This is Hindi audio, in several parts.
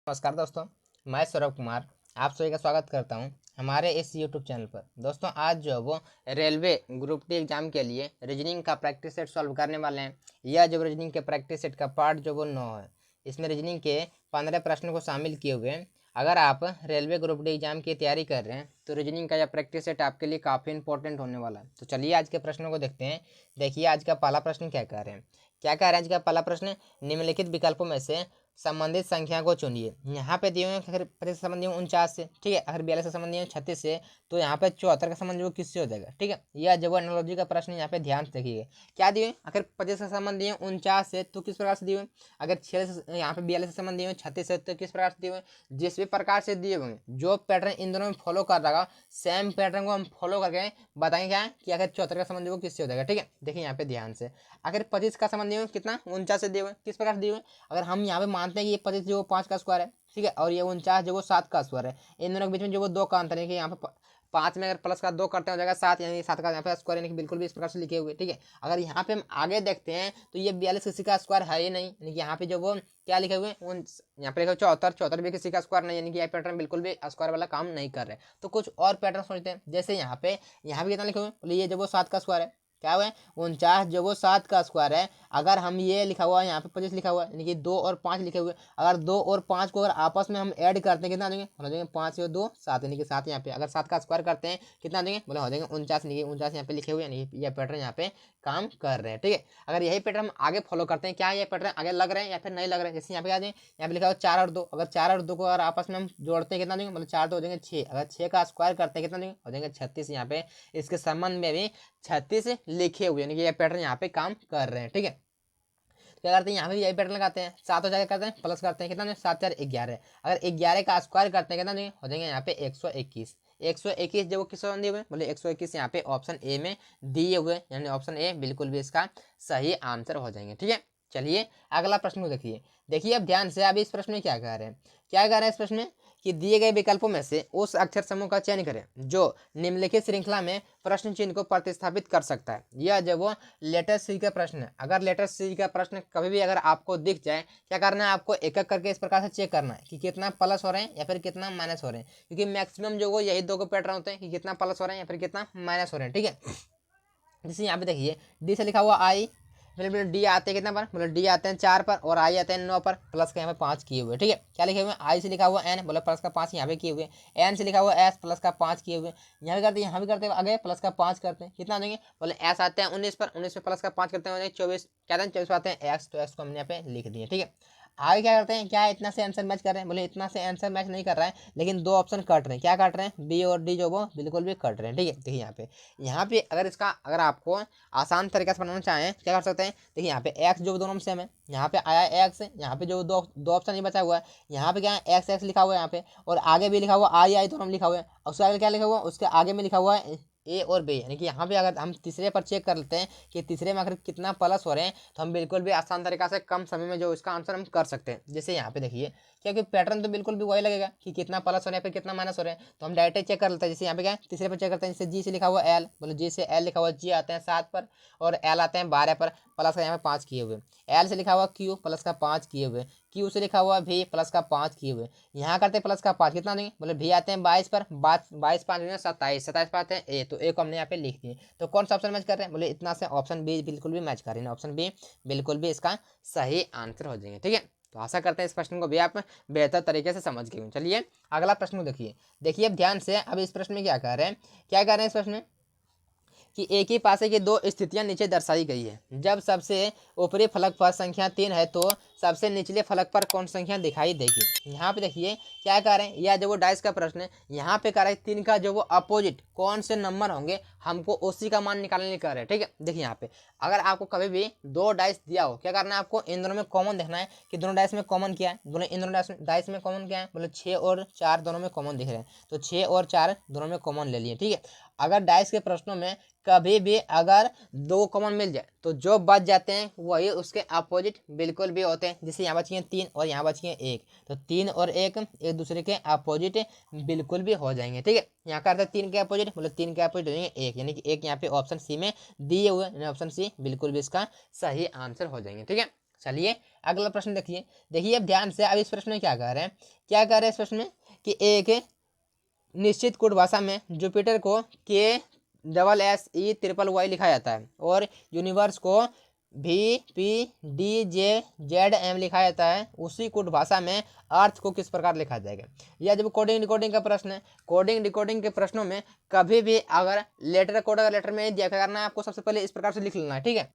नमस्कार दोस्तों, मैं सौरभ कुमार आप सभी का स्वागत करता हूं हमारे इस यूट्यूब चैनल पर। दोस्तों आज जो वो रेलवे ग्रुप डी एग्जाम के लिए रीजनिंग का प्रैक्टिस सेट सॉल्व करने वाले हैं। यह जो रीजनिंग के प्रैक्टिस सेट का पार्ट जो वो 9 है। इसमें रीजनिंग के 15 प्रश्नों को शामिल किए हुए हैं। अगर आप रेलवे ग्रुप डी एग्जाम की तैयारी कर रहे हैं तो रीजनिंग का यह प्रैक्टिस सेट आपके लिए काफ़ी इंपॉर्टेंट होने वाला है। तो चलिए आज के प्रश्नों को देखते हैं। देखिए आज का पहला प्रश्न क्या कह रहे हैं। आज का पहला प्रश्न, निम्नलिखित विकल्पों में से संबंधित संख्या को चुनिए। यहाँ पे दिए हुए अगर 25 संबंध दिए 49 से, ठीक है। अगर 42 का संबंध दिए 36 से, तो यहाँ पे 74 का संबंध जो किससे हो जाएगा, ठीक है। यह जब एनालॉजी का प्रश्न यहाँ पे ध्यान से देखिए। क्या दिए, अगर 25 का संबंध दिए 49 से तो किस प्रकार से दिए हुए। अगर 46 यहाँ पे 42 का संबंध दिए 36 से तो किस प्रकार से दिए हुए। जिस भी प्रकार से दिए हुए जो पैटर्न इन दोनों में फॉलो कर रहा सेम पैटर्न को हम फॉलो करके बताएंगे क्या है कि अगर 74 का संबंध वो किससे हो जाएगा, ठीक है। देखिए यहाँ पे ध्यान से, अगर 25 का संबंध दिए हुए कितना 49 से दिए हुए, किस प्रकार से दिए हुए। अगर हम यहाँ पे मानते हैं कि ये 25 जो 5 का स्क्वायर है, ठीक है, और ये 49 जो वो 7 का स्क्वायर है, इन दोनों के बीच में जो वो 2 का अंतर है कि यहाँ पे 5 में अगर प्लस का 2 करते हो जाएगा 7, यानी 7 का यहाँ पे स्क्वायर, यानी कि बिल्कुल भी इस प्रकार से लिखे हुए, ठीक है। अगर यहाँ पे हम आगे देखते हैं तो ये 42 किसी का स्क्वायर है ही नहीं, यानी कि यहाँ पे जो वो क्या लिखे हुए यहाँ पे लिखा 74 भी किसी का स्क्वायर नहीं, यानी कि ये पैटर्न बिल्कुल भी स्क्वायर वाला काम नहीं कर रहे। तो कुछ और पैटर्न सोचते हैं। जैसे यहाँ पे कितना लिखे हुए, बोले ये जो वो 7 का स्क्वायर है, क्या हुआ है 49 जो वो 7 का स्क्वायर है। अगर हम ये लिखा हुआ है यहाँ पे 25 लिखा हुआ है, यानी कि 2 और 5 लिखे हुए, अगर 2 और 5 को अगर आपस में हम ऐड करते हैं कितना देंगे, हो जाएंगे 5 और 2 7, यानी कि 7। यहाँ पे अगर 7 का स्क्वायर करते हैं कितना देंगे, बोले हो जाएंगे 49, यानी कि 49 यहाँ पे लिखे हुए, यानी यह पैटर्न यहाँ पे काम कर रहे हैं, ठीक है। अगर यही पैटर्न हम आगे फॉलो करते हैं, क्या ये पैटर्न आगे लग रहे हैं या फिर नहीं लग रहे हैं। जैसे यहाँ पे क्या देंगे, यहाँ पे लिखा हुआ 4 और 2, अगर 4 और 2 को अगर आपस में हम जोड़ते हैं कितना देंगे, मतलब 4 2 हो जाएंगे 6, अगर 6 का स्क्वायर करते हैं कितना देंगे, हो जाएंगे 36। यहाँ पे इसके संबंध में भी 36 लिखे हुए, यानी कि ये पैटर्न यहाँ पे काम कर रहे हैं, ठीक है। क्या करते हैं यहाँ पे यही पैटर्न लगाते हैं, 7 हो जाएगा करते हैं प्लस करते हैं कितना 7 4 11, अगर 11 का स्क्वायर करते हैं कितना हो जाएंगे यहाँ पे 121। 121 जो किस दिए हुए, बोले 121 यहाँ पे ऑप्शन ए में दिए हुए, यानी ऑप्शन ए बिल्कुल भी इसका सही आंसर हो जाएंगे, ठीक है। चलिए अगला प्रश्न को देखिए। देखिए अब ध्यान से, अब इस प्रश्न में क्या कह रहे हैं, क्या कह रहे हैं इस प्रश्न में कि दिए गए विकल्पों में से उस अक्षर समूह का चयन करें जो निम्नलिखित श्रृंखला में प्रश्न चिन्ह को प्रतिस्थापित कर सकता है। यह जो वो लेटर सी का प्रश्न है। अगर लेटर सी का प्रश्न कभी भी अगर आपको दिख जाए, क्या करना है आपको एक एक करके इस प्रकार से चेक करना है कि कितना प्लस हो रहे हैं या फिर कितना माइनस हो रहे हैं, क्योंकि मैक्सिमम जो वो यही दो को पैटर्न होते हैं कि कितना प्लस हो रहे हैं या फिर कितना माइनस हो रहे हैं, ठीक है। जैसे यहाँ पे देखिए डी से लिखा हुआ आई, फिर डी आते हैं कितना पर, मतलब डी आते हैं 4 पर और आई आते हैं 9 पर, प्लस का यहाँ पे 5 किए हुए, ठीक है। क्या लिखे हुए आई से लिखा हुआ एन, बोला प्लस का 5 यहाँ पे किए हुए, एन से लिखा हुआ एस प्लस का 5 किए हुए, यहाँ भी करते हैं यहाँ भी करते हैं आगे प्लस का 5 करते हैं, कितना देंगे, बोले एस आते हैं 19 पर, 19 पे प्लस का 5 करते हैं 24, क्या 24 आते हैं एक्स, तो एक्स को हमने यहाँ पे लिख दिए, ठीक है। आगे क्या करते हैं, क्या इतना से आंसर मैच कर रहे हैं, बोले इतना से आंसर मैच नहीं कर रहा है, लेकिन 2 ऑप्शन कट रहे हैं। क्या कट रहे हैं, बी और डी जो वो बिल्कुल भी कट रहे हैं, ठीक है। देखिए यहाँ पे अगर इसका अगर आपको आसान तरीके से बनाना चाहें क्या कर सकते हैं। देखिए यहाँ पे एक्स जो दोनों में सेम है, यहाँ पे आया एक्स, यहाँ पे जो दो ऑप्शन नहीं बचा हुआ है, यहाँ पे क्या है एक्स एक्स लिखा हुआ है यहाँ पे, और आगे भी लिखा हुआ आई आई दोनों में लिखा हुआ है, और उसके आगे क्या लिखा हुआ है, उसके आगे में लिखा हुआ है ए और बी, यानी कि यहाँ पे अगर हम तीसरे पर चेक कर लेते हैं कि तीसरे में अगर कितना प्लस हो रहे हैं, तो हम बिल्कुल भी आसान तरीका से कम समय में जो इसका आंसर हम कर सकते हैं। जैसे यहाँ पे देखिए, क्योंकि पैटर्न तो बिल्कुल भी वही लगेगा कि कितना प्लस हो रहा है फिर कितना माइनस हो रहा है, तो हम डायरेक्ट चेक कर लेते हैं। जैसे यहाँ पे क्या है तीसरे पर चेक करते हैं, जैसे जी से लिखा हुआ एल, बोले जी से एल लिखा हुआ, जी आते हैं 7 पर और एल आते हैं 12 पर, प्लस का यहाँ पे 5 किए हुए, एल से लिखा हुआ क्यू प्लस का 5 किए हुए, क्यू से लिखा हुआ भी प्लस का 5 किए हुए, यहाँ करते हैं प्लस का 5, कितना देंगे, बोले भी आते हैं 22 पर, 22 5 27, 27 पर आते हैं ए, तो ए को हमने यहाँ पे लिख दिए। तो कौन सा ऑप्शन मैच कर रहे हैं, बोले इतना से ऑप्शन बी बिल्कुल भी मैच कर रहे हैं, ऑप्शन बी बिल्कुल भी इसका सही आंसर हो जाएंगे, ठीक है। तो आशा करते हैं इस प्रश्न को भी आप बेहतर तरीके से समझ गए। चलिए अगला प्रश्न को देखिए। देखिए अब ध्यान से, अब इस प्रश्न में क्या कह रहे हैं, क्या कह रहे हैं इस प्रश्न में कि एक ही पासे की 2 स्थितियां नीचे दर्शाई गई है। जब सबसे ऊपरी फलक पर संख्या 3 है तो सबसे निचले फलक पर कौन संख्या दिखाई देगी। यहाँ पे देखिए क्या कह रहे हैं, यह जो वो डाइस का प्रश्न है, यहाँ पे कह रहे हैं 3 का जो वो अपोजिट कौन से नंबर होंगे हमको उसी का मान निकालने कर रहे हैं, ठीक है। देखिए यहाँ पे अगर आपको कभी भी 2 डाइस दिया हो, क्या करना है आपको इन दोनों में कॉमन देखना है कि दोनों डाइस में कॉमन क्या है, दोनों इन दोनों डाइस में कॉमन क्या है, मतलब 6 और 4 दोनों में कॉमन दिख रहे हैं, तो 6 और 4 दोनों में कॉमन ले लिए, ठीक है। अगर डाइस के प्रश्नों में कभी भी अगर 2 कॉमन मिल जाए तो जो बच जाते हैं वही उसके अपोजिट बिल्कुल भी होते हैं। जैसे यहाँ बची है 3 और यहाँ बची है 1, तो 3 और 1 एक दूसरे के अपोजिट बिल्कुल भी हो जाएंगे, ठीक है। यहाँ करते हैं 3 के अपोजिट, मतलब 3 के अपोजिट हो जाएंगे 1, यानी कि 1 यहाँ पे ऑप्शन सी में दिए हुए, ऑप्शन सी बिल्कुल भी इसका सही आंसर हो जाएंगे, ठीक है। चलिए अगला प्रश्न देखिए। देखिए अब ध्यान से, अब इस प्रश्न में क्या कह रहे हैं, क्या कह रहे हैं इस प्रश्न में कि एक निश्चित कोड भाषा में जुपिटर को KSSE लिखा जाता है और यूनिवर्स को VPDJZM लिखा जाता है। उसी कोड भाषा में अर्थ को किस प्रकार लिखा जाएगा। यह जब कोडिंग डिकोडिंग का प्रश्न है, कोडिंग डिकोडिंग के प्रश्नों में कभी भी अगर लेटर कोड अगर लेटर में नहीं दिया करना है, आपको सबसे पहले इस प्रकार से लिख लेना है, ठीक है,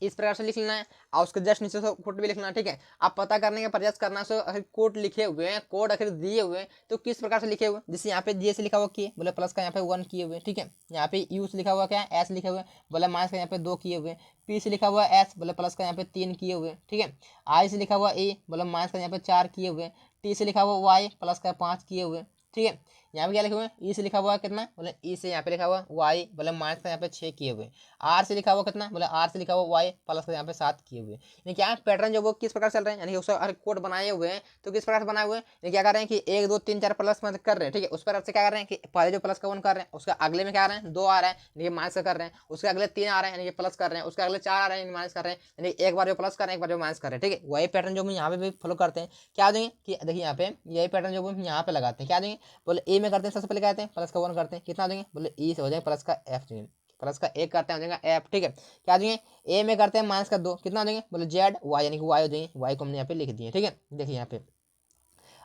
इस प्रकार से लिख लेना है और उसके जस्ट नीचे से कोड भी लिखना है, ठीक है। आप पता करने का प्रयास करना है, अगर कोड लिखे हुए हैं, कोड अगर दिए हुए हैं तो किस प्रकार से लिखे हुए, जैसे यहाँ पे जे से लिखा हुआ किए बोले प्लस का यहाँ पे 1 किए हुए, ठीक है। यहाँ पे यू से लिखा हुआ क्या एस लिखे हुए बोले माइनस का यहाँ पे 2 किए हुए, पी से लिखा हुआ एस बोले प्लस का यहाँ पे 3 किए हुए, ठीक है। आई से लिखा हुआ ए बोले माइनस का यहाँ पे 4 किए हुए, टी से लिखा हुआ वाई प्लस का 5 किए हुए, ठीक है। यहाँ पे क्या लिखे हुए ई से लिखा हुआ कितना बोले ई से यहाँ पे लिखा हुआ वाई बोले माइनस का यहाँ पे 6 किए हुए, आर से लिखा हुआ कितना बोले आर से लिखा हुआ वाई प्लस का यहाँ पे 7 किए हुए। यानी क्या पैटर्न जो वो किस प्रकार चल रहे हैं, यानी कि उसका कोड बनाए हुए हैं तो किस प्रकार से बनाए हुए हैं, क्या कर रहे हैं कि 1 2 3 4 प्लस मतलब कर रहे हैं, ठीक है। उस पर से क्या कर रहे हैं कि पहले जो प्लस का 1 कर रहे हैं उसका अगले में क्या आ रहे हैं 2 आ रहा है यानी माइनस का कर रहे हैं, उसके अगले 3 आ रहे हैं यानी प्लस कर रहे हैं, उसके अगले 4 आ रहे हैं माइनस कर रहे हैं, यानी एक बार जो प्लस कर रहे हैं एक बार जो माइनस कर रहे हैं, ठीक है। वही पैटर्न जो हम यहाँ पे भी फॉलो करते हैं, क्या देंगे कि देखिए यहाँ पे यही पैटर्न जो हम यहाँ पे लगाते हैं, क्या देंगे बोले ए में करते हैं, सबसे पहले क्या प्लस का 1 करते हैं, कितना देंगे बोले ई से हो जाएगा प्लस का एफ देंगे, प्लस का 1 करते हैं हो जाएगा एफ, ठीक है। क्या देंगे ए में करते हैं माइनस का 2, कितना देंगे बोले जेड वाई यानी कि वाई हो जाएंगे, वाई को हमने यहाँ पे लिख दिए, ठीक है। देखिए यहाँ पे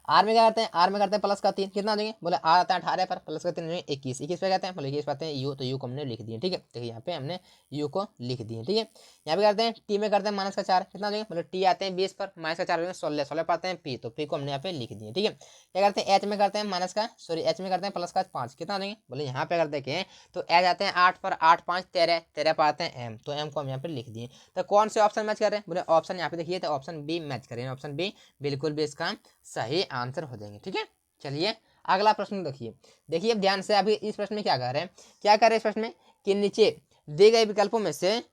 आर में क्या करते हैं, आर में करते हैं प्लस का 3, कितना देंगे बोले आर आता है 18 पर प्लस का 3 21, 21 पे कहते हैं बोले 21 पाते हैं यू, तो यू को हमने लिख दिए, ठीक है। देखिए यहाँ पे हमने यू को लिख दिए, ठीक है। यहाँ पे करते हैं टी में करते हैं माइनस का 4, कितना देंगे बोले टी आते हैं 20 पर माइनस का 4 16 16 पाते हैं पी, तो पी को हमने यहाँ पे लिख दिए, ठीक है। क्या करते हैं एच में करते हैं माइनस का एच में करते हैं प्लस का 5, कितना देंगे बोले यहाँ पे अगर देखें तो एच आते हैं 8 पर 8 5 13 13 पाते हैं एम, तो एम को हम यहाँ पे लिख दिए। तो कौन से ऑप्शन मैच कर रहे हैं बोले ऑप्शन यहाँ पे देखिए तो ऑप्शन बी मैच करें, ऑप्शन बी बिल्कुल भी इसका सही आंसर हो जाएंगे, ठीक है। चलिए अगला प्रश्न देखिए। देखिए अब ध्यान से, अभी इस प्रश्न में क्या कह रहे हैं, क्या कह रहे हैं इस प्रश्न में कि नीचे दिए गए विकल्पों में से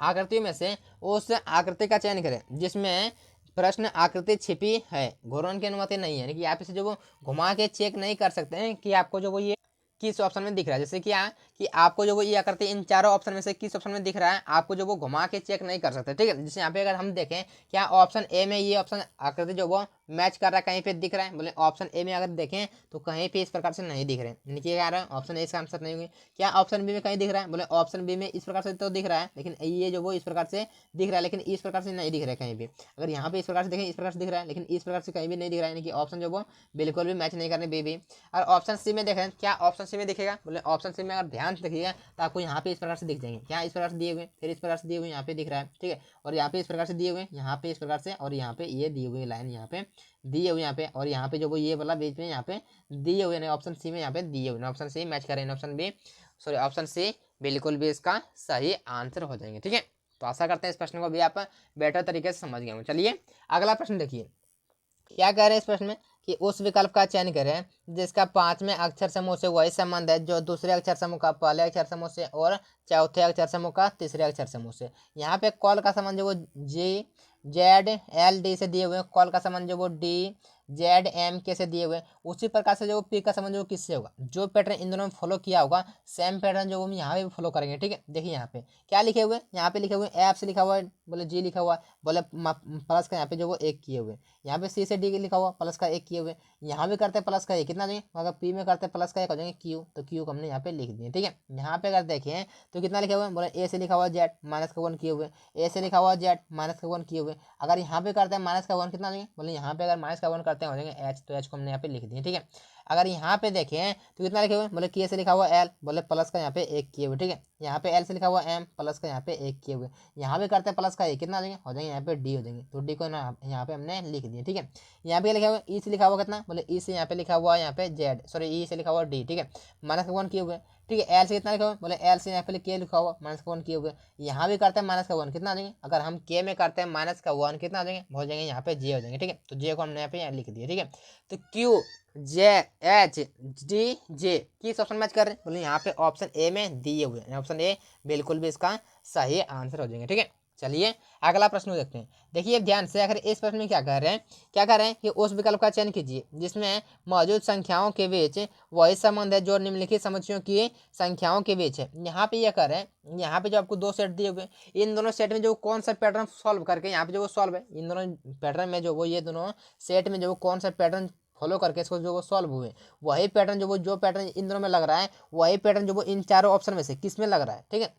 आकृतियों में से उस आकृति का चयन करें जिसमें प्रश्न आकृति छिपी है, घूर्णन की अनुमति नहीं है, यानी कि आप इसे जो वो घुमा के चेक नहीं कर सकते हैं कि आपको जो वो ये किस ऑप्शन में दिख रहा है। जैसे क्या कि आपको जो वो ये आकृति इन चारों ऑप्शन में से किस ऑप्शन में दिख रहा है, आपको जो वो घुमा के चेक नहीं कर सकते, ठीक है। जैसे यहाँ पे अगर हम देखें क्या ऑप्शन ए में ये ऑप्शन आकृति जो वो मैच कर रहा है, कहीं पे दिख रहा है बोले ऑप्शन ए में अगर देखें तो कहीं पे इस प्रकार से नहीं दिख रहे हैं, यानी कि क्या रहा है ऑप्शन ए इसका आंसर नहीं होंगे। क्या ऑप्शन बी में कहीं दिख रहा है बोले ऑप्शन बी में इस प्रकार से तो दिख रहा है, लेकिन ये जो वो इस प्रकार से दिख रहा है लेकिन इस प्रकार से नहीं दिख रहा है कहीं भी। अगर यहाँ पे इस प्रकार से देखें इस प्रकार से दिख रहा है लेकिन इस प्रकार से कहीं भी नहीं दिख रहा है, यानी कि ऑप्शन जो वो बिल्कुल भी मैच नहीं करने बी भी। और ऑप्शन सी में देखें क्या ऑप्शन सी में दिखेगा बोले ऑप्शन सी में अगर ध्यान से देखिएगा तो आपको यहाँ पे इस प्रकार से दिख जाएंगे, क्या इस प्रकार से दिए हुए फिर इस प्रकार से दिए हुए यहाँ पे दिख रहा है, ठीक है। और यहाँ पे इस प्रकार से दिए हुए यहाँ पे इस प्रकार से, और यहाँ पे ये दिए हुए लाइन यहाँ पे दिए हुए यहाँ पे, और यहाँ पे जो वो ये वाला बीच में यहाँ पे दिए हुए ऑप्शन सी में यहाँ पे दिए हुए, ऑप्शन सी मैच करें, option B sorry option C बिल्कुल भी इसका सही आंसर हो जाएंगे, ठीक है। तो आशा करते हैं इस प्रश्न को भी आप बेटर तरीके से समझ गए होंगे। चलिए अगला प्रश्न देखिए, क्या कह रहे हैं इस प्रश्न में कि उस विकल्प का चयन करें जिसका 5वें अक्षर समूह से वही संबंध है जो दूसरे अक्षर समूह का पहले अक्षर समूह से और चौथे अक्षर समूह का तीसरे अक्षर समूह से। यहाँ पे कॉल का संबंध जो वो जी जेड एल डी से दिए हुए, कॉल का संबंध जो वो डी जेड एम के से दिए हुए, उसी प्रकार से जो पी का संबंध जो किससे होगा, जो पैटर्न इन दोनों में फॉलो किया होगा सेम पैटर्न जो हम यहाँ पे फॉलो करेंगे, ठीक है। देखिए यहाँ पे क्या लिखे हुए, यहाँ पे लिखे हुए एफ से लिखा हुआ है बोले जी लिखा हुआ है बोले प्लस का यहाँ पे जो वो 1 किए हुए, यहाँ पे सी से डी लिखा हुआ प्लस का 1 किए हुए, यहाँ भी करते हैं प्लस का 1, कितना देंगे अगर पी में करते हैं प्लस का 1 हो जाएंगे क्यू, तो क्यू को हमने यहाँ पे लिख दिए, ठीक है। यहाँ पे अगर देखें तो कितना लिखे हुए बोले ए से लिखा हुआ जेड माइनस का 1 किए हुए, ए से लिखा हुआ जेड माइनस का 1 किए हुए। अगर यहाँ पे करते हैं माइनस का 1 कितना देंगे बोले यहाँ पे अगर माइनस का 1 करते हैं हो जाएंगे एच, तो एच को हमने यहाँ पे लिख दिए, ठीक है। अगर यहाँ पे देखें तो कितना लिखे हुए बोले के से लिखा हुआ एल बोले प्लस का यहाँ पे 1 किए हुए, ठीक है। यहाँ पे एल से लिखा हुआ एम प्लस का यहाँ पे 1 किए हुए, यहाँ पे करते हैं प्लस का 1 कितना हो जाएंगे हो जाएंगे यहाँ पे डी हो जाएंगे, तो डी को ना यहाँ पे हमने लिख दिया, ठीक है। यहाँ पे लिखा हुआ ई से लिखा हुआ कितना बोले ई से यहाँ पे लिखा हुआ यहाँ पे जेड सॉरी ई से लिखा हुआ डी, ठीक है, माइनस का 1 किए हुए, ठीक है। एल से कितना लिखा हुआ बोले एल से यहाँ पे के लिखा हुआ माइनस का 1 किए हुए, यहाँ भी करते हैं माइनस का 1 कितना देंगे, अगर हम के में करते हैं माइनस का 1 कितना देंगे हो जाएंगे यहाँ पे जे हो जाएंगे, ठीक है। तो जे को हमने यहाँ पे लिख दिया, ठीक है। तो क्यू जे एच डी जे किस ऑप्शन मैच कर रहे हैं बोले यहाँ पे ऑप्शन ए में दिए हुए, ऑप्शन ए बिल्कुल भी इसका सही आंसर हो जाएंगे, ठीक है। चलिए अगला प्रश्न देखते हैं। देखिए ध्यान से, अगर इस प्रश्न में क्या कह रहे हैं कि उस विकल्प का चयन कीजिए जिसमें मौजूद संख्याओं के बीच वही संबंध है जो निम्नलिखित समुच्चयों की संख्याओं के बीच है। यहाँ पे ये कह रहे हैं, यहाँ पे जो आपको दो सेट दिए हुए, इन दोनों सेट में जो कौन सा पैटर्न सॉल्व करके यहाँ पे जो वो सॉल्व है, इन दोनों पैटर्न में जो वो ये दोनों सेट में जो कौन सा पैटर्न फॉलो करके इसको जो वो सॉल्व हुए, वही पैटर्न जो पैटर्न इन दोनों में लग रहा है, वही पैटर्न जो वो इन चारों ऑप्शन में से किस में लग रहा है। ठीक है,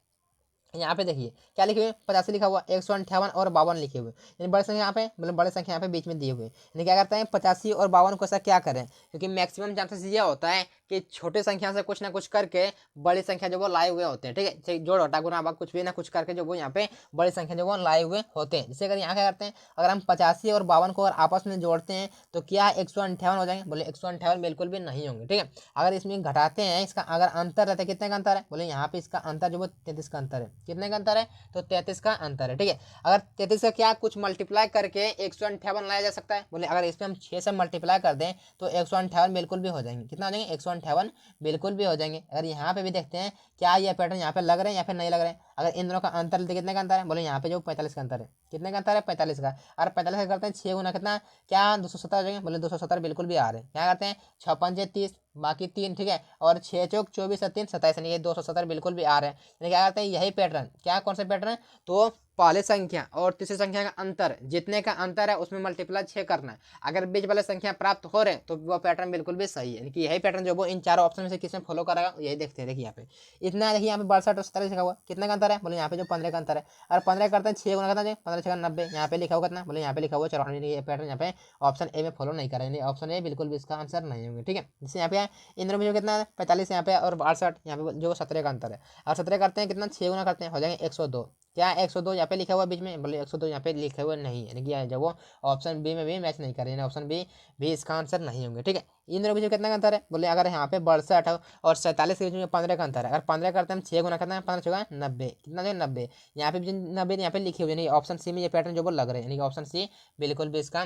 यहाँ पे देखिए क्या लिखे हुए, 85 लिखा हुआ, 158 और 52 लिखे हुए, यानी बड़े संख्या यहाँ पे, मतलब बड़े संख्या यहाँ पे बीच में दिए हुए। यानी क्या करते हैं 85 और 52 को ऐसा क्या करें, क्योंकि मैक्सिमम चांसेस ये होता है कि छोटे संख्या से कुछ ना कुछ करके बड़ी संख्या जो वो लाए हुए होते हैं। ठीक है, चाहे जोड़ घटा गुणा भाग कुछ भी ना कुछ करके जो वो यहाँ पे बड़ी संख्या जो वो लाए हुए होते हैं। जैसे अगर यहाँ क्या करते हैं, अगर हम 85 और 52 को अगर आपस में जोड़ते हैं तो क्या 158 हो जाएंगे, बोले 158 बिल्कुल भी नहीं होंगे। ठीक है, अगर इसमें घटाते हैं, इसका अगर अंतर रहता है, कितने का अंतर है, बोले यहाँ पे इसका अंतर जो वो 33 का अंतर है। कितने का अंतर है, तो 33 का अंतर है। ठीक है, अगर 33 का क्या कुछ मल्टीप्लाई करके 158 लाया जा सकता है, बोले अगर इसमें हम 6 से मल्टीप्लाई कर दें तो 158 बिल्कुल भी हो जाएंगे। कितना हो जाएंगे, 158 बिल्कुल भी हो जाएंगे। अगर यहाँ पे भी देखते हैं क्या ये पैटर्न यहाँ पे लग रहे हैं या फिर नहीं लग रहे हैं। अगर इन दोनों का अंतर लेते कितने का अंतर है, बोले यहाँ पे जो 45 का अंतर है। कितने का अंतर है, 45 का। अगर 45 का करते हैं 6 गुना कितना, क्या 270 हो जाएंगे, बोले 270 बिल्कुल भी आ रहे हैं। क्या करते हैं 6 पंजे 30, बाकी 3। ठीक है, और 6 चौक 24 3 27, यानी 270 बिल्कुल भी आ रहे हैं। यानी क्या करते हैं यही पैटर्न, क्या कौन सा पैटर्न, तो पहले संख्या और तीसरी संख्या का अंतर, जितने का अंतर है उसमें मल्टीप्लाई 6 करना है। अगर बीच वाले संख्या प्राप्त हो रहे हैं तो वो पैटर्न बिल्कुल भी सही है। यानी कि यही पैटर्न जो वो इन चारों ऑप्शन में से किसमें फॉलो करेगा, यही देखते हैं। देखिए यहाँ पे इतना, देखिए यहाँ पे 62 और 47 लिखा हुआ, कितना का अंतर है, बोले यहाँ पे जो 15 का अंतर है। और 15 करते हैं 6 गुना कितना, 15 6 90, यहाँ पे लिखा हुआ कितना, बोले यहाँ पे लिखा हुआ 54। ये पैटर्न यहाँ पे ऑप्शन ए में फॉलो नहीं कर रहे हैं, ऑप्शन ए बिल्कुल भी इसका आंसर नहीं होंगे। ठीक है, जैसे यहाँ पे इन दोनों में जो कितना है 45 यहाँ पे और 62 यहाँ पे जो 17 का अंतर है। और 17 करते हैं कितना, 6 गुना करते हैं हो जाएंगे 102। क्या 102 यहाँ पे लिखा हुआ बीच में, बोले 102 यहाँ पे लिखे हुए नहीं, यानी कि जब वो ऑप्शन बी में भी मैच नहीं कर रहे हैं, ऑप्शन बी भी इसका आंसर नहीं होंगे। ठीक है, इन दोनों के बीच में कितना का अंतर है, बोले अगर यहाँ पे 62 और 47 के बीच में 15 का अंतर है। अगर 15 करते हैं हम 6 गुना करते हैं 15 6 90, कितना जो 90, यहाँ पे 90 यहाँ पे लिखे हुए, यानी ऑप्शन सी में ये पैटर्न जो वो लग रहे हैं, यानी कि ऑप्शन सी बिल्कुल भी इसका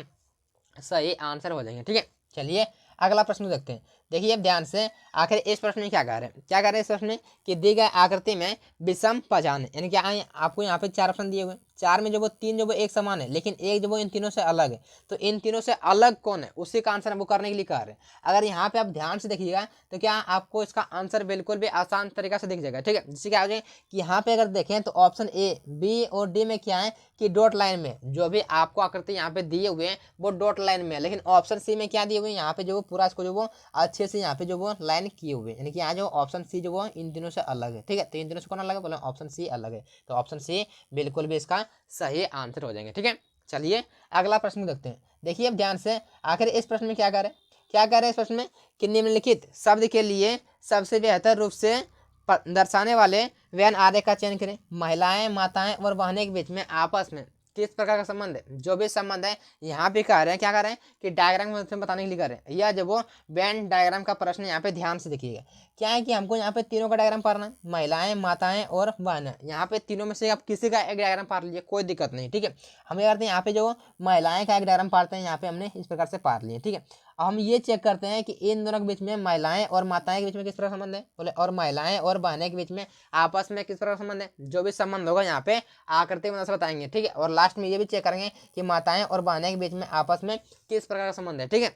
सही आंसर हो जाएंगे। ठीक है, चलिए अगला प्रश्न देखते हैं। देखिए अब ध्यान से, आखिर इस प्रश्न में क्या कह रहे हैं, इस प्रश्न में कि दी गई आकृति में विषम पहचान, यानी कि आपको यहाँ पे 4 ऑप्शन दिए हुए, 4 में जो वो 3 जो वो एक समान है, लेकिन एक जो वो इन तीनों से अलग है। तो इन तीनों से अलग कौन है, उसी का आंसर वो करने के लिए कह रहे हैं। अगर यहाँ पे आप ध्यान से देखिएगा तो क्या आपको इसका आंसर बिल्कुल भी आसान तरीका से दिख जाएगा। ठीक है, जिससे क्या हो जाए कि यहाँ पे अगर देखें तो ऑप्शन ए, बी और डी में क्या है कि डॉट लाइन में जो भी आपको आकृति यहाँ पे दिए हुए हैं वो डॉट लाइन में है, लेकिन ऑप्शन सी में क्या दिए हुए हैं, यहाँ पे जो पूरा इसको जो वो अच्छे से यहाँ पे जो वो लाइन किए हुए, यानी कि यहाँ जो ऑप्शन सी जो वो इन तीनों से अलग है। ठीक है, तो इन तीनों से कौन अलग है, बोले ऑप्शन सी अलग है, तो ऑप्शन सी बिल्कुल भी इसका सही आंसर हो जाएंगे। ठीक है, चलिए अगला प्रश्न देखते हैं। देखिए अब ध्यान से, आखिर इस प्रश्न में क्या कर रहे हैं, इस प्रश्न में कि निम्नलिखित शब्द के लिए सबसे बेहतर रूप से दर्शाने वाले व्यंजन आरेख का चयन करें। महिलाएं, माताएं और बहनें के बीच में आपस में किस प्रकार का संबंध है, जो भी संबंध है यहाँ पे कह रहे हैं, क्या कर रहे हैं कि डायग्राम में बताने के लिए कर रहे हैं। यह जब वो वेन डायग्राम का प्रश्न यहाँ पे ध्यान से देखिएगा, क्या है कि हमको यहाँ पे तीनों का डायग्राम पढ़ना है, महिलाएं, माताएं और बहनें। यहाँ पे तीनों में से आप किसी का एक डायग्राम पढ़ लीजिए, कोई दिक्कत नहीं। ठीक है, हम क्या करते हैं यहाँ पे जो महिलाएं का एक डायग्राम पढ़ते हैं, यहाँ पे हमने इस प्रकार से पढ़ लिए। ठीक है, अब हम ये चेक करते हैं कि इन दोनों के बीच में, महिलाएं और माताएं के बीच में किस तरह संबंध है, बोले और महिलाएं और बहनें के बीच में आपस में किस तरह संबंध है। जो भी संबंध होगा यहाँ पे आकृति में से बताएंगे। ठीक है, और लास्ट में ये भी चेक करेंगे कि माताएं और बहनें के बीच में आपस में किस प्रकार का संबंध है। ठीक है,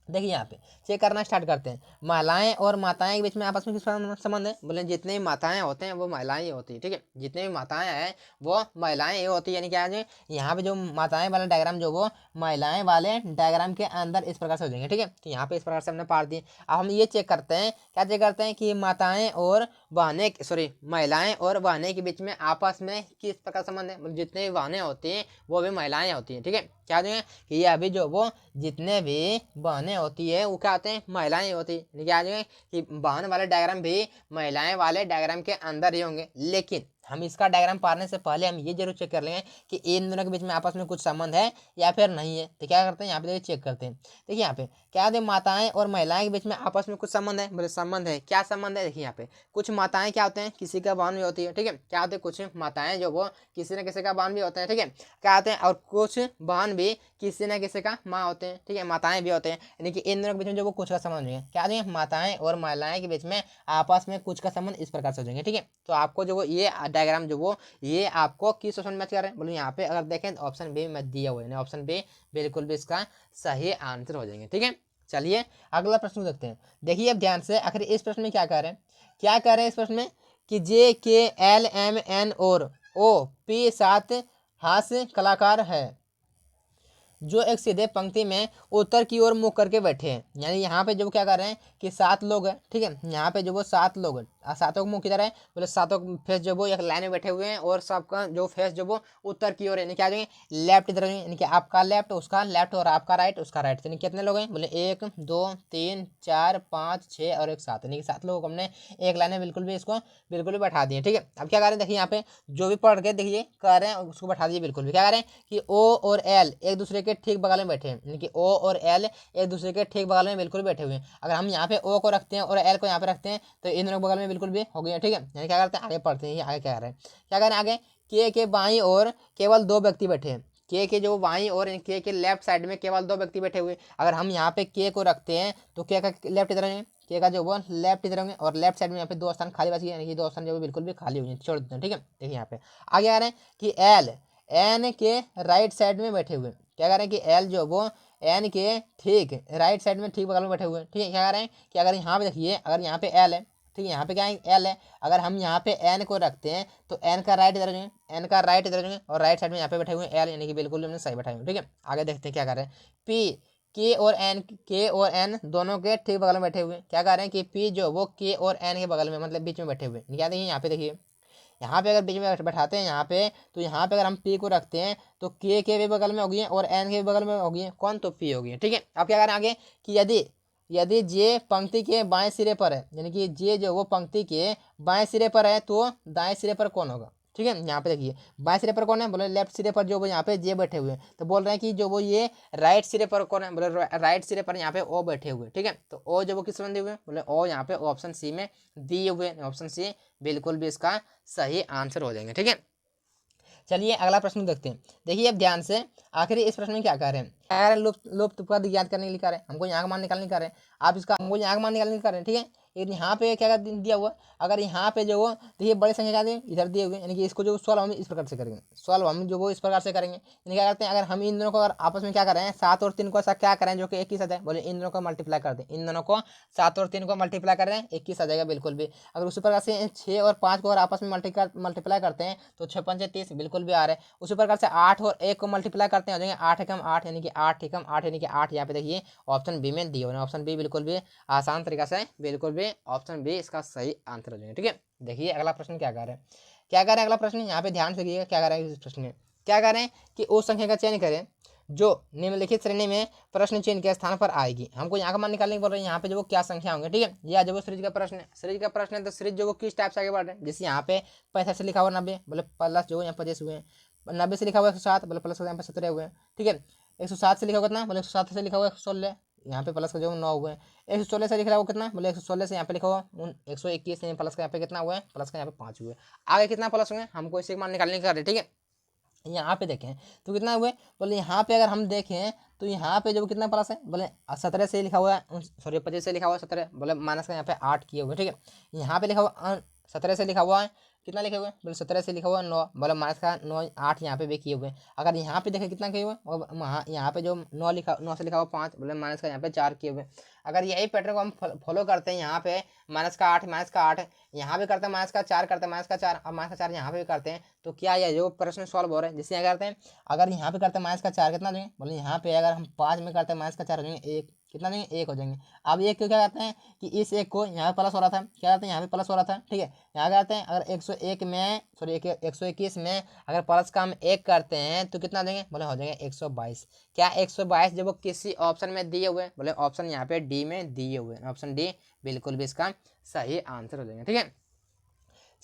देखिए यहाँ पे चेक करना स्टार्ट करते हैं। महिलाएं और माताएं के बीच में आपस में किस संबंध है, बोले जितने भी माताएं होते हैं वो महिलाएं ही होती है। ठीक है, जितने भी माताएं हैं वो महिलाएं ही होती है, यानी क्या है यहाँ पे जो माताएं वाला डायग्राम जो वो महिलाएं वाले डायग्राम के अंदर इस प्रकार से हो जाएंगे। ठीक है, तो यहाँ पे इस प्रकार से हमने पढ़ दिए। अब हम ये चेक करते हैं, क्या चेक करते हैं कि माताएं और बहनें, सॉरी महिलाएं और बहनें के बीच में आपस में किस प्रकार संबंध है। जितने भी बहनें होती हैं वो भी महिलाएं होती हैं। ठीक है, क्या देंगे कि ये अभी जो वो जितने भी बहनें होती है वो क्या होते हैं, महिलाएं होती है। क्या देंगे कि बहन वाले डायग्राम भी महिलाएं वाले डायग्राम के अंदर ही होंगे, लेकिन हम इसका डायग्राम पाने से पहले हम ये जरूर चेक कर लेंगे कि इन दोनों के बीच में आपस में कुछ संबंध है या फिर नहीं है। तो क्या करते हैं यहाँ पे देखिए चेक करते हैं। देखिए यहाँ पे क्या होते हैं, माताएं और महिलाएं के बीच में आपस में कुछ संबंध है, बोले संबंध है। क्या संबंध है, देखिए यहाँ पे कुछ माताएं क्या होते हैं किसी का बहन भी होती है। ठीक है, क्या होते हैं कुछ माताएं जो वो किसी न किसी का बहन भी होते हैं। ठीक है, क्या होते हैं और कुछ बहन भी किसी न किसी का माँ होते हैं। ठीक है, माताएं भी होते हैं, यानी कि इन दोनों के बीच में जो वो कुछ का संबंध नहीं है। क्या देंगे, माताएं और महिलाएं के बीच में आपस में कुछ का संबंध इस प्रकार से हो जाएंगे। ठीक है, तो आपको जो वो ये डायग्राम जो वो ये आपको किस ऑप्शन में मैच कर रहे हैं? बोले यहाँ पे अगर देखें तो ऑप्शन बी में दिया हुआ है, ऑप्शन बी बिल्कुल भी इसका सही आंसर हो जाएंगे। ठीक है, चलिए अगला प्रश्न देखते हैं। देखिए अब ध्यान से, आखिर इस प्रश्न में क्या कह रहे हैं, क्या कह रहे हैं इस प्रश्न में कि जे के एल एम एन और ओ पी 7 हास्य कलाकार है जो एक सीधे पंक्ति में उत्तर की ओर मुख करके बैठे हैं। यानी यहाँ पे जो क्या कर रहे हैं कि 7 लोग हैं, ठीक है, यहाँ पे जो वो 7 लोग हैं, सातों का मुंह किधर है, बोले सातों फेस जो वो एक लाइन में बैठे हुए हैं और सबका जो फेस जो वो उत्तर की ओर है, यानी क्या जाएंगे लेफ्ट इधर, यानी कि आपका लेफ्ट उसका लेफ्ट और आपका राइट उसका राइट। यानी कितने लोग हैं, बोले 1 2 3 4 5 6 और एक 7, यानी कि 7 लोगों को हमने एक लाइन में बिल्कुल भी इसको बिल्कुल भी बैठा दिए। ठीक है, अब क्या कर रहे हैं, देखिए यहाँ पे जो भी पढ़ के देखिए कर रहे हैं उसको बैठा दिए बिल्कुल भी। क्या कर रहे हैं कि ओ और एल एक दूसरे के ठीक बगल में बैठे हैं, यानी कि ओ और एल एक दूसरे के ठीक बगल में बिल्कुल बैठे हुए हैं। अगर हम यहाँ पे ओ को रखते हैं और एल को यहाँ पे रखते हैं तो इन दोनों बगल में बिल्कुल भी हो गया। ठीक है, यानी क्या करते हैं आगे पढ़ते हैं, आगे क्या कर रहे हैं, क्या कर रहे हैं आगे के बाईं ओर केवल 2 व्यक्ति बैठे हैं, के जो बाईं और के लेफ्ट साइड में केवल 2 व्यक्ति बैठे हुए। अगर हम यहाँ पे के को रखते हैं तो के का लेफ्ट इधर है, के का जो वो लेफ्ट इधर होंगे और लेफ्ट साइड में यहाँ पे 2 स्थान खाली बच गए, यानी कि 2 स्थान जो बिल्कुल भी खाली हुए छोड़ देते हैं। ठीक है, देखिए यहाँ पे आगे आ रहे हैं कि एल एन के राइट साइड में बैठे हुए। क्या कह रहे हैं कि एल जो वो एन के ठीक राइट साइड में ठीक बगल में बैठे हुए। ठीक है, क्या कह रहे हैं कि अगर यहाँ पे देखिए, अगर यहाँ पे एल है, ठीक है, यहाँ पे क्या है एल है, अगर हम यहाँ पे एन को रखते हैं तो एन का राइट इधर जाएंगे, एन का राइट इधर जाएंगे और राइट साइड में यहाँ पे बैठे हुए एल, यानी कि बिल्कुल हमने सही बैठाए हुए। ठीक है, आगे देखते हैं क्या कर रहे हैं, पी के और एन दोनों के ठीक बगल में बैठे हुए। क्या कर रहे हैं कि पी जो वो के और एन के बगल में मतलब बीच में बैठे हुए। क्या देखिए यहाँ पे देखिए, यहाँ पे अगर बीच में बैठाते हैं यहाँ पे, तो यहाँ पे अगर हम पी को रखते हैं तो के भी बगल में होगी और एन के भी बगल में होगी, कौन तो पी होगी। ठीक है, अब क्या करें आगे कि यदि यदि जे पंक्ति के बाएं सिरे पर है, यानी कि जे जो वो पंक्ति के बाएं सिरे पर है तो दाएं सिरे पर कौन होगा। ठीक है, यहाँ पे देखिए बाएं सिरे पर कौन है, बोले लेफ्ट सिरे पर जो वो यहाँ पे जे बैठे हुए हैं, तो बोल रहे हैं कि जो वो ये राइट सिरे पर कौन है, बोले राइट सिरे पर यहाँ पे ओ बैठे हुए। ठीक है, तो ओ जो वो किस में दिए हुए, बोले ओ यहाँ पे ऑप्शन सी में दिए हुए, ऑप्शन सी बिल्कुल भी इसका सही आंसर हो जाएंगे। ठीक है, चलिए अगला प्रश्न देखते हैं। देखिए अब ध्यान से, आखिर इस प्रश्न में क्या कह रहे हैं, क्या कह रहे हैं लुप्त पद ज्ञात करने के लिए कह रहे हैं, हमको यहाँ का मान निकालने कर रहे हैं, आप इसका हमको यहाँ का मान निकालने कर रहे हैं। ठीक है, लेकिन यहाँ पे क्या दिया हुआ, अगर यहाँ पे जो वो देखिए बड़ी संख्या क्या दी इधर दिए हुए, यानी कि इसको जो सॉल्व हम इस प्रकार से करेंगे, सॉल्व हम जो वो इस प्रकार से करेंगे। यानी क्या करते हैं, अगर हम इन दोनों को अगर आपस में क्या कर रहे हैं 7 और 3 को ऐसा क्या करें जो कि 21 आ जाए, बोले इन दोनों को मल्टीप्लाई कर दें, इन दोनों को 7 और 3 को मल्टीप्लाई कर रहे हैं 21 आ जाएगा बिल्कुल भी। अगर उसी प्रकार से 6 और 5 को अगर आपस में मल्टीप्लाई करते हैं तो 6 पंचे 30 बिल्कुल भी आ रहे हैं। उसी प्रकार से 8 और 1 को मल्टीप्लाई करते हैं हो जाएंगे 8 एकम 8, यानी कि 8 एकम 8, यानी कि 8 यहाँ पे देखिए ऑप्शन बी में दिए हुए, ऑप्शन बी बिल्कुल भी आसान तरीका से बिल्कुल भी ऑप्शन बी इसका सही आंसर हो जाएगा। ठीक है, देखिए अगला प्रश्न क्या कर रहे हैं, क्या कर रहे हैं अगला प्रश्न, यहाँ पे ध्यान से देखिएगा क्या कर रहे हैं इस प्रश्न में, क्या कर रहे हैं कि उस संख्या का चयन करें जो निम्नलिखित श्रेणी में प्रश्न चिन्ह के स्थान पर आएगी। हमको यहाँ का मान निकालने को बोल रहे हैं, यहाँ पे जो वो क्या संख्या होंगे। ठीक है, यह जो वो सीरीज का प्रश्न है, सीरीज का प्रश्न है तो सीरीज जो वो किस टाइप से आगे बढ़ रहे हैं, जैसे यहाँ पे 65 से लिखा हुआ 90, बोले प्लस जो यहाँ 25 हुए हैं, 90 से लिखा हुआ 107, बोले प्लस यहाँ पे 17 हुए हैं। ठीक है, 107 से लिखा हुआ कितना, बोले 107 से लिखा हुआ 116, यहाँ पे प्लस का जो 9 हुए हैं। 116 से लिखा हुआ कितना, बोले 116 से यहाँ पे लिखा हुआ 121, प्लस का यहाँ पे कितना हुआ है, प्लस का यहाँ पे 5 हुए। आगे कितना प्लस हुए हमको इसे मान निकालने का। ठीक है, यहाँ पे देखें तो कितना हुए, बोले यहाँ पे अगर हम देखें तो यहाँ पे जो कितना प्लस है, बोले 17 से लिखा हुआ है, सॉरी 25 से लिखा हुआ है 17, बोले माइनस का यहाँ पे 8 किए हुए। ठीक है, यहाँ पे लिखा हुआ 17 से लिखा हुआ है कितना लिखे हुए, बोले 17 से लिखा हुआ 9, बोले माइनस का 9 8 यहाँ पे भी किए हुए। अगर यहाँ पे देखें कितना किए हुए, और यहाँ पे जो 9 से लिखा हुआ 5, बोले माइनस का यहाँ पे 4 किए हुए। अगर यही पैटर्न को हम फॉलो करते हैं, यहाँ पे माइनस का 8 यहाँ भी करते हैं, माइनस का 4 करते हैं, माइनस का 4 और माइनस का 4 यहाँ पे भी करते हैं, तो क्या ये जो प्रश्न सॉल्व हो रहे हैं। जिससे क्या करते हैं, अगर यहाँ पे करते हैं माइनस का 4 कितना देंगे, बोले यहाँ पे अगर हम 5 में करते हैं माइनस का 4 हो जाएंगे 1, कितना देंगे 1 हो जाएंगे। अब ये क्यों क्या करते हैं कि इस 1 को यहाँ पे प्लस हो रहा था, क्या करते हैं यहाँ पे प्लस हो रहा था। ठीक है, यहाँ करते हैं अगर 101 में सॉरी 121 में अगर प्लस का हम 1 करते हैं तो कितना देंगे, बोले हो जाएंगे 122। क्या 122 जब वो किसी ऑप्शन में दिए हुए, बोले ऑप्शन यहाँ पे डी में दिए हुए, ऑप्शन डी बिल्कुल भी इसका सही आंसर हो जाएगा। ठीक है,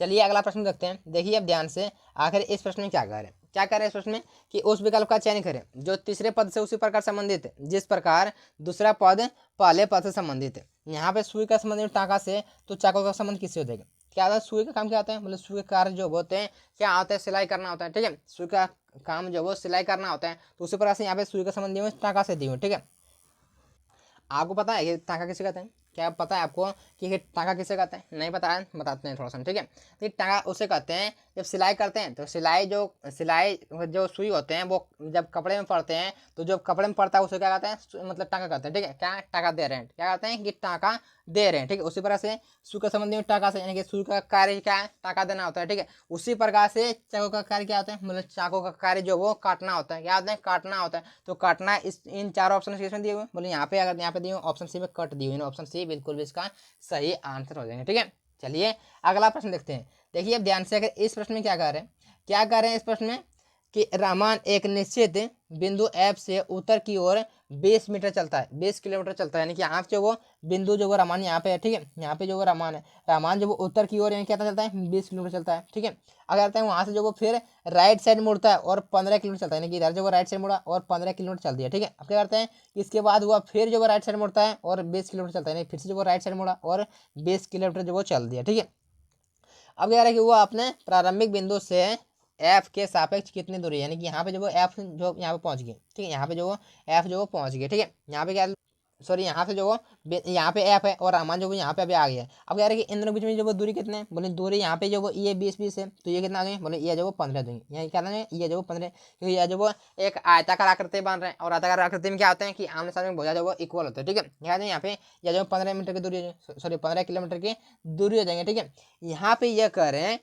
चलिए अगला प्रश्न देखते हैं। देखिए अब ध्यान से, आखिर इस प्रश्न में क्या कह रहे हैं, क्या कह रहे हैं इस प्रश्न में कि उस विकल्प का चयन करें जो तीसरे पद से उसी प्रकार संबंधित है जिस प्रकार दूसरा पद पहले पद से संबंधित है। यहाँ पे सुई का संबंध टाका से, तो चाकू का संबंध किससे हो जाएगा। क्या होता है सुई का काम, क्या होता है, मतलब सुई का कार्य जो होते हैं क्या होता है, सिलाई करना होता है। ठीक है, सुई का काम जो वो सिलाई करना होता है, तो उसी प्रकार से यहाँ पे सुई का संबंध दिए हुए टाका से दिए हुए। ठीक है, आपको पता है ये टाका किसे कहते हैं, क्या पता है आपको कि टाँका किसे कहते हैं? नहीं पता है, बताते हैं थोड़ा सा, ठीक है। तो टाँका उसे कहते हैं जब सिलाई करते हैं, तो सिलाई जो सुई होते हैं वो जब कपड़े में पड़ते हैं, तो जो कपड़े में पड़ता है उसे क्या कहते हैं? मतलब टाँका कहते हैं, ठीक है। क्या टाँका दे रहे हैं, क्या कहते हैं कि टाँका दे रहे हैं, ठीक है। उसी प्रकार से सुई के संबंध में टाँका से, यानी कि सुई का कार्य क्या है? टाँका देना होता है, ठीक है। उसी प्रकार से चाकू का कार्य क्या होता है? मतलब चाकू का कार्य जो वो काटना होता है, क्या होता है? काटना होता है। तो काटना इन चारों ऑप्शन किसमें दिए हुए? बोले यहाँ पे, अगर यहाँ पे दिए ऑप्शन सी में कट दिए हुए, ऑप्शन सी बिल्कुल भी इसका सही आंसर हो जाएंगे, ठीक है। चलिए अगला प्रश्न देखते हैं। देखिए अब ध्यान से, अगर इस प्रश्न में क्या कर रहे हैं, क्या कर रहे हैं इस प्रश्न में कि रामान एक निश्चित बिंदु एफ से उत्तर की ओर 20 मीटर चलता है, 20 किलोमीटर चलता है, यानी कि यहाँ से वो बिंदु जो वो रामान यहाँ पे है, ठीक है। यहाँ पे जो वो रामान है, रामान जो वो उत्तर की ओर यानी क्या चलता है? 20 किलोमीटर चलता है, ठीक है। अगर आता है वहाँ से जो वो फिर राइट साइड मुड़ता है और 15 किलोमीटर चलता है, यानी कि इधर जो वो राइट साइड मुड़ा और 15 किलोमीटर चल दिया, ठीक है। अब क्या करते हैं, इसके बाद हुआ फिर जो वो राइट साइड मुड़ता है और 20 किलोमीटर चलता है, यानी फिर से जो वो राइट साइड मुड़ा और 20 किलोमीटर जो वो चल दिया, ठीक है। अब क्या रहा कि वो अपने प्रारंभिक बिंदु से एफ के सापेक्ष कितनी दूरी, यानी कि यहाँ पे जो वो एफ जो यहाँ पे पहुंच गए, ठीक है। यहाँ पे जो वो एफ जो वो पहुंच गए, ठीक है। यहाँ पे क्या, सॉरी यहाँ से जो वो यहाँ पे एफ है और रामान जो वो यहाँ पे अभी आ गया है। अब क्या रहा कि इन दोनों बीच में जो वो दूरी कितने है? बोले दूरी यहाँ पे जो वो ये 20 है, तो ये कितना आ गए? बोले ये जो वो 15 देंगे, यहाँ क्या देंगे? ये जो वो 15, क्योंकि ये जो वो एक आयताकार आकृति बन रहे हैं, और आयताकार आकृति में क्या होते हैं कि आमने सामने भुजा जो वो इक्वल होते हैं, ठीक है। यहाँ पे यह जो 15 मीटर की दूरी, सॉरी 15 किलोमीटर की दूरी हो जाएंगे, ठीक है। यहाँ पे यह कह रहे हैं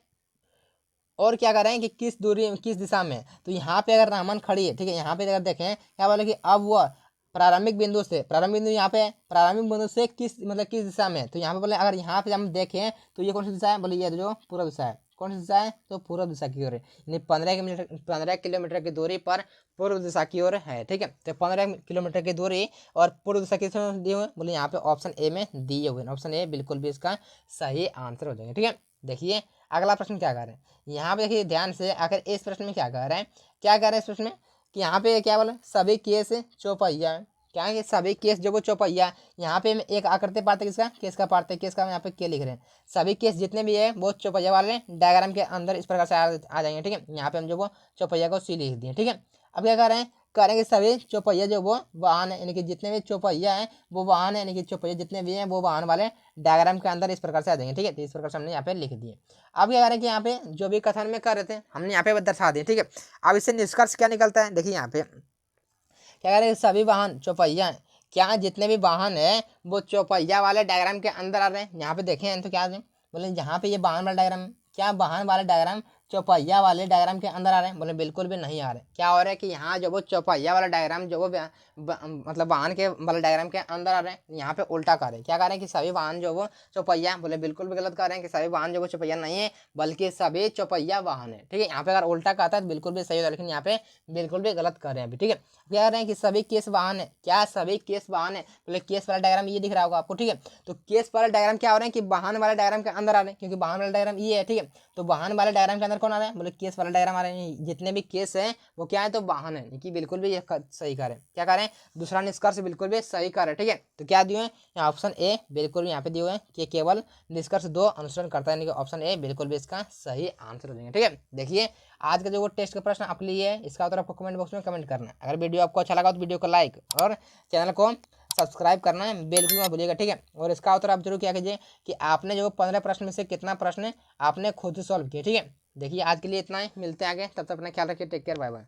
और क्या कर रहे हैं कि किस दूरी किस दिशा में, तो यहाँ पे अगर रामन खड़ी है, ठीक है। यहाँ पे अगर देखें क्या बोले कि अब वह प्रारंभिक बिंदु से, प्रारंभिक बिंदु यहाँ पे है, प्रारंभिक बिंदु से किस मतलब किस दिशा में, तो यहाँ पे बोले अगर यहाँ पे हम देखें तो ये कौन सी दिशा है? बोले ये जो पूर्व दिशा है। कौन सी दिशा है? तो पूर्व दिशा की ओर है, यानी 15 किलोमीटर की दूरी पर पूर्व दिशा की ओर है, ठीक है। तो 15 किलोमीटर की दूरी और पूर्व दिशा किस दिए हुए? बोले यहाँ पे ऑप्शन ए में दिए हुए, ऑप्शन ए बिल्कुल भी इसका सही आंसर हो जाएगा, ठीक है। देखिए अगला प्रश्न क्या कर रहे हैं, यहाँ पे देखिए ध्यान से, अगर इस प्रश्न में क्या कर रहे हैं, क्या कर रहे हैं इस प्रश्न में कि यहाँ पे क्या बोला? सभी केस चौपहिया है, क्या है कि सभी केस जो वो चौपहिया, यहाँ पे एक आकृति पार्ट है, किसका? केस का पार्ट है, केस का यहाँ पे के लिख रहे हैं। सभी केस जितने भी है वो चौपहिया वाले डायग्राम के अंदर इस प्रकार से आ जाएंगे, ठीक है। यहाँ पे हम जो वो चौपहिया को सी लिख दिए, ठीक है। अब क्या कर रहे हैं, करेंगे सभी चौपहिया जो वो वाहन है, यानी कि जितने भी चौपहिया है वो वाहन है, यानी कि चौपहिया जितने भी हैं वो वाहन वाले डायग्राम के अंदर इस प्रकार से आ जाएंगे, ठीक है। तो इस प्रकार से हमने यहाँ पे लिख दिए। अब क्या करें कि यहाँ पे जो भी कथन में कर रहे थे हमने यहाँ पे दर्शा दिए, ठीक है। अब इससे निष्कर्ष क्या निकलता है, देखिए यहाँ पे क्या कह रहे हैं, सभी वाहन चौपहिया है, क्या जितने भी वाहन है वो चौपहिया वाले डायग्राम के अंदर आ रहे हैं। यहाँ पे देखें तो क्या बोले, यहाँ पे ये वाहन वाला डायग्राम, क्या वाहन वाले डायग्राम चौपहिया वाले डायग्राम के अंदर आ रहे हैं? बोले बिल्कुल भी नहीं आ रहे। क्या हो रहा है कि यहाँ जो वो चौपहिया वाला डायग्राम जो वो मतलब वाहन के वाले डायग्राम के अंदर आ रहे हैं, यहाँ पे उल्टा कर रहे हैं। क्या कर रहे हैं कि सभी वाहन जो वो चौपहिया, बोले बिल्कुल भी गलत कर रहे हैं कि सभी वाहन जो वो चौपहिया नहीं है, बल्कि सभी चौपहिया वाहन है, ठीक है। यहाँ पे अगर उल्टा कहता है तो बिल्कुल भी सही होता है, लेकिन यहाँ पे बिल्कुल भी गलत कर रहे हैं अभी, ठीक है। क्या कर रहे हैं कि सभी केस वाहन है, क्या सभी केस वाहन है? बोले केस वाला डायग्राम ये दिख रहा होगा आपको, ठीक है। तो केस वाला डायग्राम क्या हो रहे हैं कि वाहन वाले डायग्राम के अंदर आ रहे हैं, क्योंकि वाहन वाला डायग्राम ये है, ठीक है। तो वाहन वाले डायग्राम के अंदर कौन आ रहा है? बोले केस वाला डायग्राम आ रहे हैं, जितने भी केस है वो क्या है? तो वाहन है, कि बिल्कुल भी ये सही कर रहे हैं। क्या कर रहे हैं? दूसरा निष्कर्ष बिल्कुल भी सही कर रहे हैं, ठीक है। तो क्या दिए हैं ऑप्शन ए बिल्कुल यहाँ पे दिए हुए हैं कि केवल निष्कर्ष 2 अनुसरण करता है, यानी कि ऑप्शन ए बिल्कुल भी इसका सही आंसर हो जाएंगे, ठीक है। देखिए आज का जो वो टेस्ट का प्रश्न आपके लिए है, इसका उत्तर आपको कमेंट बॉक्स में कमेंट करना है। अगर वीडियो आपको अच्छा लगा तो वीडियो को लाइक और चैनल को सब्सक्राइब करना है बिल्कुल मत भूलिएगा, ठीक है। और इसका उत्तर आप जरूर क्या कीजिए कि आपने जो 15 प्रश्न में से कितना प्रश्न आपने खुद सॉल्व किया, ठीक है। देखिए आज के लिए इतना ही, मिलते हैं आगे, तब तक अपना ख्याल रखिए, टेक केयर, बाय बाय।